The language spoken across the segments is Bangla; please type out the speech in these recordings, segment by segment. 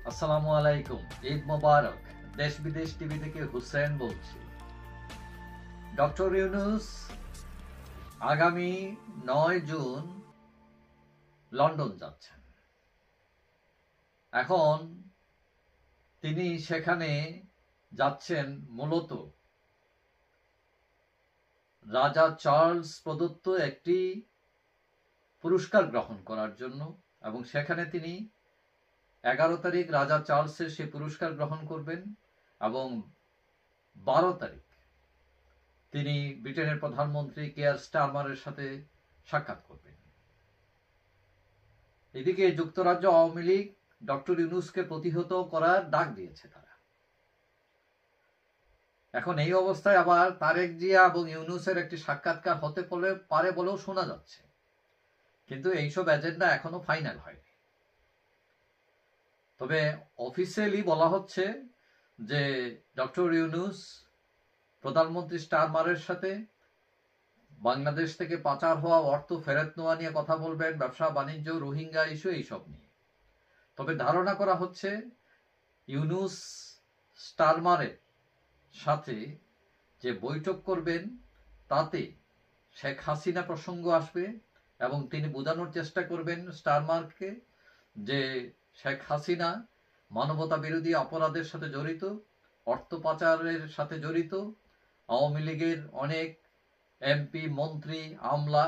আসসালামু আলাইকুম, ঈদ মোবারক। দেশ বিদেশ টিভি থেকে হুসেন বলছি। ডক্টর ইউনূস আগামী 9 জুন লন্ডন যাচ্ছেন। এখন তিনি সেখানে যাচ্ছেন মূলত রাজা চার্লস প্রদত্ত একটি পুরস্কার গ্রহণ করার জন্য, এবং সেখানে তিনি 11 তারিখ রাজা চার্লসের সেই পুরস্কার গ্রহণ করবেন এবং 12 তারিখ তিনি ব্রিটেনের প্রধানমন্ত্রী কেয়ার স্টারমারের সাথে সাক্ষাৎ করবেন। এদিকে যুক্তরাজ্য আওয়ামী লীগ ডক্টর ইউনূসকে প্রতিহত করার ডাক দিয়েছে তারা। এখন এই অবস্থায় আবার তারেক জিয়া এবং ইউনূসের একটি সাক্ষাৎকার হতে পারে বলেও শোনা যাচ্ছে, কিন্তু এইসব এজেন্ডা এখনো ফাইনাল হয়নি। তবে অফিসিয়ালি বলা হচ্ছে যে ডক্টর ইউনূস প্রধানমন্ত্রী স্টারমারের সাথে বাংলাদেশ থেকে পাচার হওয়া অর্থ ফেরত নেওয়া নিয়ে কথা বলবেন, ব্যবসা বাণিজ্য, রোহিঙ্গা ইস্যু, এইসব নিয়ে। তবে ধারণা করা হচ্ছে ইউনূস স্টারমারের সাথে যে বৈঠক করবেন তাতে শেখ হাসিনা প্রসঙ্গ আসবে এবং তিনি বোঝানোর চেষ্টা করবেন স্টারমারকে যে শেখ হাসিনা মানবতা বিরোধী অপরাধের সাথে জড়িত, অর্থ পাচারের সাথে জড়িত, আওয়ামী লীগের অনেক এমপি, মন্ত্রী, আমলা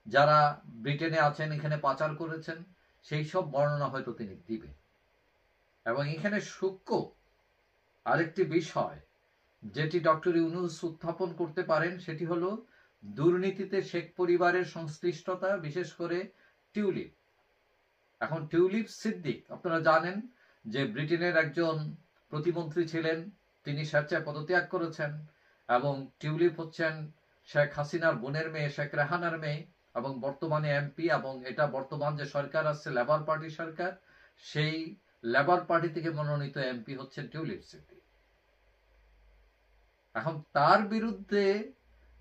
যারা ব্রিটেনে আছেন এখানে পাচার করেছেন, সেই সব বর্ণনা হয়তো তিনি দিবেন। এবং এখানে সূক্ষ্ম আরেকটি বিষয় যেটি ডক্টর ইউনূস উত্থাপন করতে পারেন সেটি হলো দুর্নীতিতে শেখ পরিবারের সংশ্লিষ্টতা, বিশেষ করে টিউলিপ। এখন টিউলিপ সিদ্দিক আপনারা জানেন যে ব্রিটেনের একজন প্রতিমন্ত্রী ছিলেন, তিনি স্বেচ্ছায় পদত্যাগ করেছেন, এবং টিউলিপ হচ্ছেন শেখ হাসিনার বোনের মেয়ে, শেখ রেহানার মেয়ে, এবং বর্তমানে এমপি, এবং এটা বর্তমান যে সরকার আছে লেবার পার্টি সরকার, সেই লেবার পার্টি থেকে মনোনীত এমপি হচ্ছেন টিউলিপ সিদ্দিক। এখন তার বিরুদ্ধে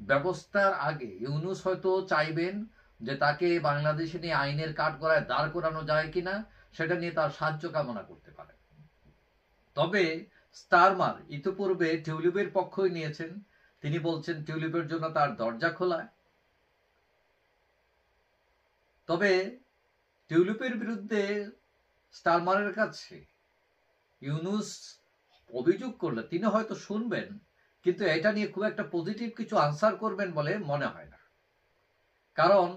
ব্যবস্থার আগে ইউনূস হয়তো চাইবেন যে তাকে বাংলাদেশে নিয়ে আইনের কাঠগড়ায় দাঁড় করানো যায় কিনা সেটা নিয়ে তার সাহায্য কামনা করতে পারেন। তবে স্টারমার ইতিপূর্বে টিউলিপের পক্ষই নিয়েছেন, তিনি বলছেন টিউলিপের জন্য তার দরজা খোলা। তবে টিউলিপের বিরুদ্ধে স্টারমারের কাছে ইউনূস অভিযোগ করলে তিনি হয়তো শুনবেন, কিন্তু এটা নিয়ে খুব একটা পজিটিভ কিছু আনসার করবেন বলে মনে হয় না। কারণ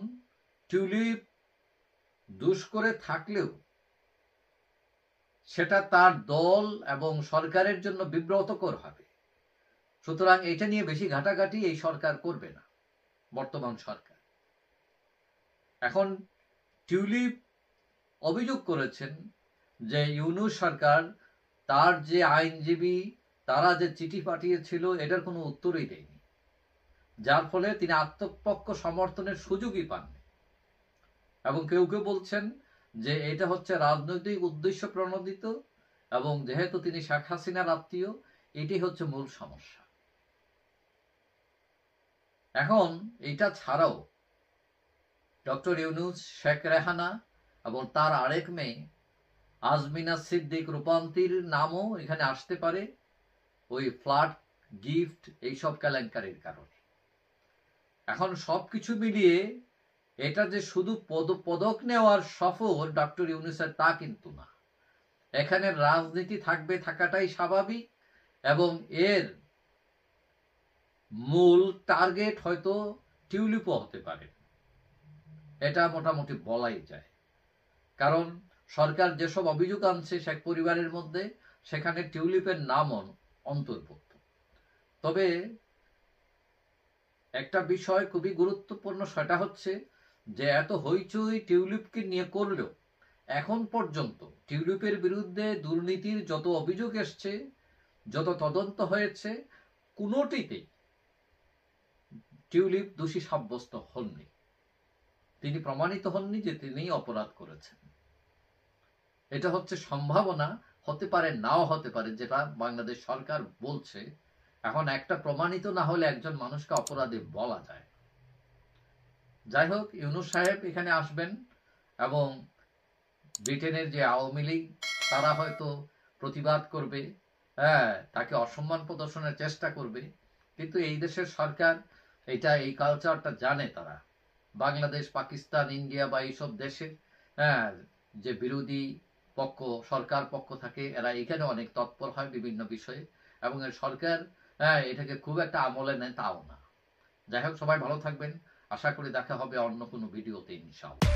টিউলিপ দুষ করে থাকলেও সেটা তার দল এবং সরকারের জন্য বিব্রতকর হবে, সুতরাং এটা নিয়ে বেশি ঘাটাঘাটি এই সরকার করবে না, বর্তমান সরকার। এখন টিউলিপ অভিযোগ করেছেন যে ইউনূস সরকার তার যে আইনজীবী তারা যে চিঠি পাঠিয়েছিল এটার কোনো উত্তরই দেয়নি, যার ফলে তিনি আত্মপক্ষ সমর্থনের সুযোগই পাননি। এবং কেউ কেউ বলছেন যে এটা হচ্ছে রাজনৈতিক উদ্দেশ্য প্রণোদিত, এবং যেহেতু তিনি শেখ হাসিনার আত্মীয়, এটি হচ্ছে মূল সমস্যা। এখন এটা ছাড়াও ডক্টর ইউনূস, শেখ রেহানা এবং তার আরেক মেয়ে আজমিনা সিদ্দিক রূপান্তির নামও এখানে আসতে পারে ওই ফ্ল্যাট, গিফট, এইসব কেলেঙ্কারির কারণে। এখন সবকিছু মিলিয়ে এটা যে শুধু পদক নেওয়ার সফর ডক্টর ইউনূসের তা কিন্তু না, এখানে রাজনীতি থাকবে, থাকাটাই স্বাভাবিক, এবং এর মূল টার্গেট হয়তো টিউলিপও হতে পারে, এটা মোটামুটি বলাই যায়। কারণ সরকার যেসব অভিযোগ আনছে শেখ পরিবারের মধ্যে, সেখানে টিউলিপের নামও অন্তর্ভুক্ত। তবে একটা বিষয় খুবই গুরুত্বপূর্ণ, সেটা হচ্ছে যে এত হইচই টিউলিপকে নিয়ে করলেও এখন পর্যন্ত টিউলিপের বিরুদ্ধে দুর্নীতির যত অভিযোগ এসছে, যত তদন্ত হয়েছে, কোনোটিতে টিউলিপ দোষী সাব্যস্ত হননি, তিনি প্রমাণিত হননি যে তিনি অপরাধ করেছেন। এটা হচ্ছে সম্ভাবনা, হতে পারে নাও হতে পারে, যেটা বাংলাদেশ সরকার বলছে। এখন একটা প্রমাণিত না হলে একজন মানুষকে অপরাধী বলা যায়। যাই হোক, ইউনূস সাহেব এখানে আসবেন এবং ব্রিটেনের যে আওয়ামী লীগ তারা হয়তো প্রতিবাদ করবে, হ্যাঁ, তাকে অসম্মান প্রদর্শনের চেষ্টা করবে, কিন্তু এই দেশের সরকার এই কালচারটা জানে। তারা বাংলাদেশ, পাকিস্তান, ইন্ডিয়া বা এইসব দেশে, হ্যাঁ, যে বিরোধী পক্ষ, সরকার পক্ষ থাকে, এরা এখানে অনেক তৎপর হয় বিভিন্ন বিষয়ে, এবং এর সরকার, হ্যাঁ, এটাকে খুব একটা আমলে নেয় তাও না। যাই হোক, সবাই ভালো থাকবেন। আশা করি দেখা হবে অন্য কোনো ভিডিওতে, ইনশাআল্লাহ।